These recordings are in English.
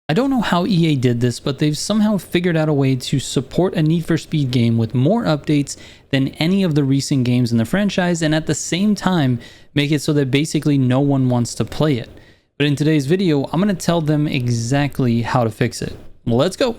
I don't know how EA did this, but they've somehow figured out a way to support a Need for Speed game with more updates than any of the recent games in the franchise, and at the same time make it so that basically no one wants to play it. But in today's video, I'm going to tell them exactly how to fix it. Let's go!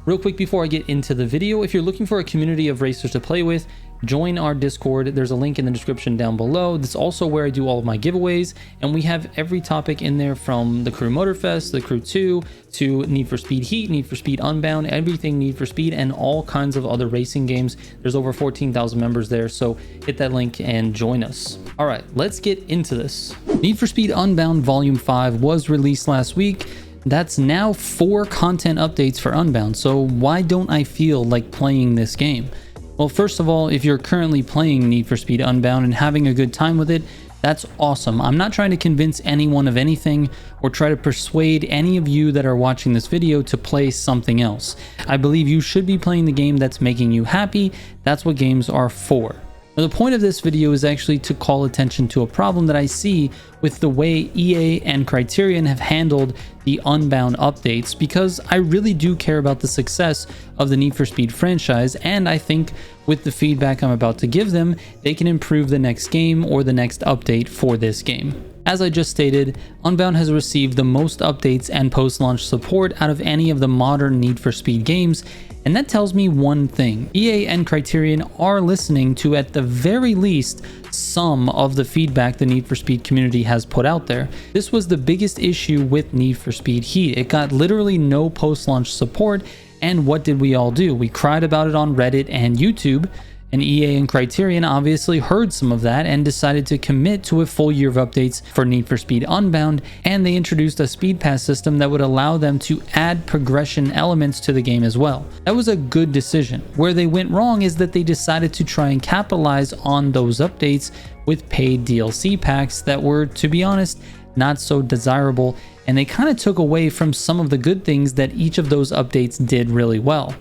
Real quick before I get into the video, if you're looking for a community of racers to play with, join our Discord. There's a link in the description down below. That's also where I do all of my giveaways, and we have every topic in there from the Crew Motorfest, the Crew 2, to Need for Speed Heat, Need for Speed Unbound, everything Need for Speed, and all kinds of other racing games. There's over 14,000 members there, so hit that link and join us. All right, let's get into this. Need for Speed Unbound Volume 5 was released last week. That's now 4 content updates for Unbound, so why don't I feel like playing this game? Well, first of all, if you're currently playing Need for Speed Unbound and having a good time with it, that's awesome. I'm not trying to convince anyone of anything or try to persuade any of you that are watching this video to play something else. I believe you should be playing the game that's making you happy. That's what games are for. Now, the point of this video is actually to call attention to a problem that I see with the way EA and Criterion have handled the Unbound updates, because I really do care about the success of the Need for Speed franchise, and I think with the feedback I'm about to give them, they can improve the next game or the next update for this game. As I just stated, Unbound has received the most updates and post-launch support out of any of the modern Need for Speed games, and that tells me one thing: EA and Criterion are listening to, at the very least, some of the feedback the Need for Speed community has put out there. This was the biggest issue with Need for Speed Heat. It got literally no post-launch support, and what did we all do? We cried about it on Reddit and YouTube, and EA and Criterion obviously heard some of that and decided to commit to a full year of updates for Need for Speed Unbound, and they introduced a speed pass system that would allow them to add progression elements to the game as well. That was a good decision. Where they went wrong is that they decided to try and capitalize on those updates with paid DLC packs that were, to be honest, not so desirable, and they kind of took away from some of the good things that each of those updates did really well.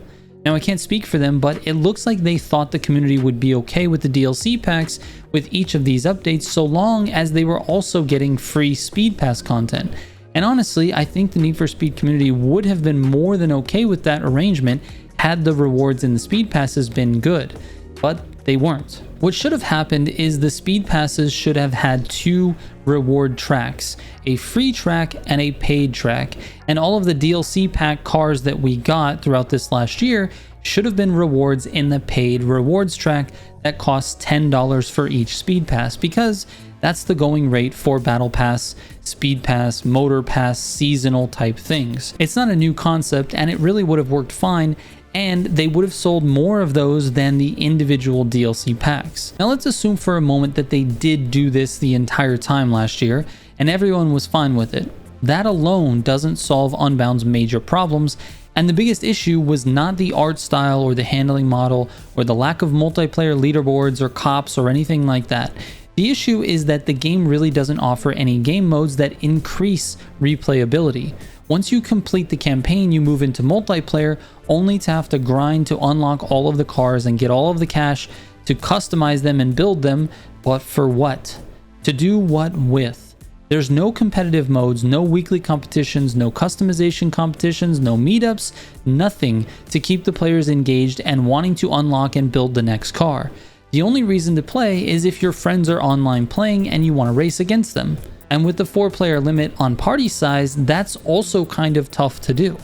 Now, I can't speak for them, but it looks like they thought the community would be okay with the DLC packs with each of these updates, so long as they were also getting free Speed Pass content. And honestly, I think the Need for Speed community would have been more than okay with that arrangement had the rewards in the Speed Passes been good, but they weren't. What should have happened is the Speed Passes should have had 2 reward tracks, a free track and a paid track, and all of the DLC pack cars that we got throughout this last year should have been rewards in the paid rewards track that costs $10 for each Speed Pass, because that's the going rate for Battle Pass, Speed Pass, Motor Pass, seasonal type things. It's not a new concept, and it really would have worked fine, and they would have sold more of those than the individual DLC packs. Now, let's assume for a moment that they did do this the entire time last year and everyone was fine with it. That alone doesn't solve Unbound's major problems, and the biggest issue was not the art style or the handling model or the lack of multiplayer leaderboards or cops or anything like that. The issue is that the game really doesn't offer any game modes that increase replayability. Once you complete the campaign, you move into multiplayer, only to have to grind to unlock all of the cars and get all of the cash to customize them and build them, but for what? To do what with? There's no competitive modes, no weekly competitions, no customization competitions, no meetups, nothing to keep the players engaged and wanting to unlock and build the next car. The only reason to play is if your friends are online playing and you want to race against them. And with the 4-player limit on party size, that's also kind of tough to do.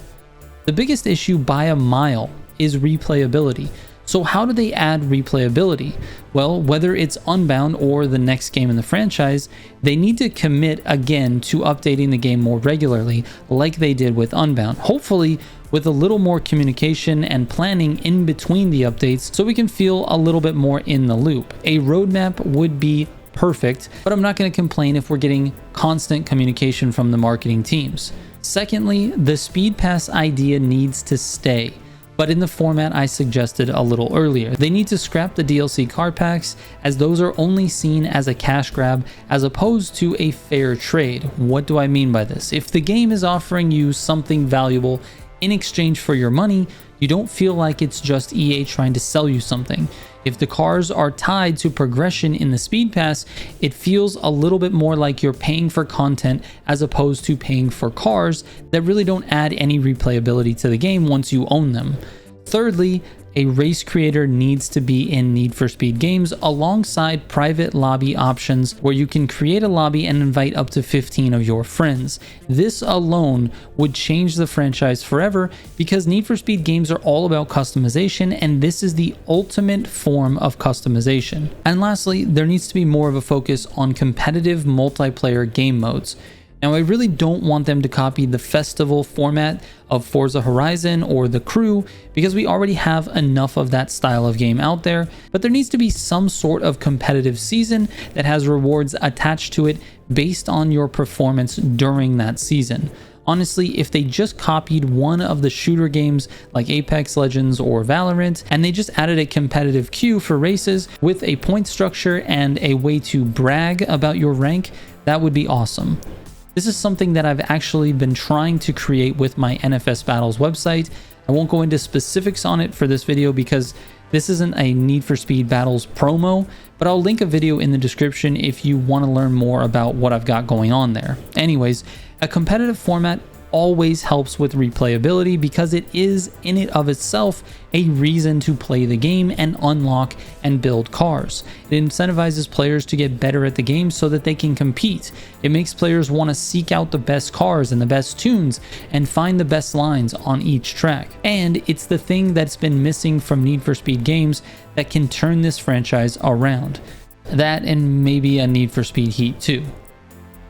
The biggest issue by a mile is replayability. So how do they add replayability? Well, whether it's Unbound or the next game in the franchise, they need to commit again to updating the game more regularly, like they did with Unbound. Hopefully with a little more communication and planning in between the updates, so we can feel a little bit more in the loop. A roadmap would be perfect, but I'm not going to complain if we're getting constant communication from the marketing teams. Secondly, the Speed Pass idea needs to stay, but in the format I suggested a little earlier. They need to scrap the DLC car packs, as those are only seen as a cash grab as opposed to a fair trade. What do I mean by this? If the game is offering you something valuable in exchange for your money, you don't feel like it's just EA trying to sell you something. If the cars are tied to progression in the speed pass, it feels a little bit more like you're paying for content as opposed to paying for cars that really don't add any replayability to the game once you own them. Thirdly, a race creator needs to be in Need for Speed games alongside private lobby options where you can create a lobby and invite up to 15 of your friends. This alone would change the franchise forever because Need for Speed games are all about customization, and this is the ultimate form of customization. And lastly, there needs to be more of a focus on competitive multiplayer game modes. Now, I really don't want them to copy the festival format of Forza Horizon or The Crew because we already have enough of that style of game out there, but there needs to be some sort of competitive season that has rewards attached to it based on your performance during that season. Honestly, if they just copied one of the shooter games like Apex Legends or Valorant, and they just added a competitive queue for races with a point structure and a way to brag about your rank, that would be awesome. This is something that I've actually been trying to create with my NFS Battles website. I won't go into specifics on it for this video because this isn't a Need for Speed Battles promo, but I'll link a video in the description if you want to learn more about what I've got going on there. Anyways, a competitive format always helps with replayability because it is in it of itself a reason to play the game and unlock and build cars. It incentivizes players to get better at the game so that they can compete. It makes players want to seek out the best cars and the best tunes and find the best lines on each track. And it's the thing that's been missing from Need for Speed games that can turn this franchise around. That and maybe a Need for Speed Heat too.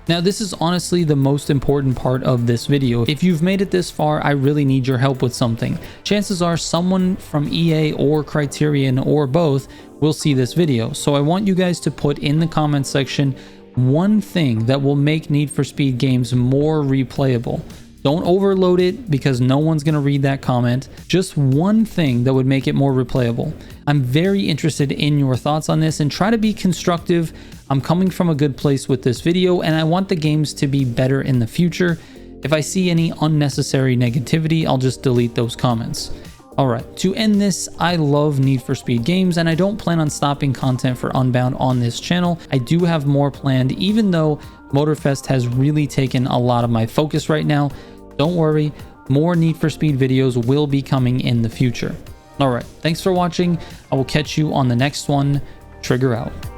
Now, this is honestly the most important part of this video. If you've made it this far, I really need your help with something. Chances are someone from EA or Criterion or both will see this video. So I want you guys to put in the comments section one thing that will make Need for Speed games more replayable. Don't overload it because no one's going to read that comment. Just one thing that would make it more replayable. I'm very interested in your thoughts on this and try to be constructive. I'm coming from a good place with this video and I want the games to be better in the future. If I see any unnecessary negativity, I'll just delete those comments. Alright, to end this, I love Need for Speed games and I don't plan on stopping content for Unbound on this channel. I do have more planned, even though Motorfest has really taken a lot of my focus right now. Don't worry, more Need for Speed videos will be coming in the future. Alright, thanks for watching. I will catch you on the next one. Trigger out.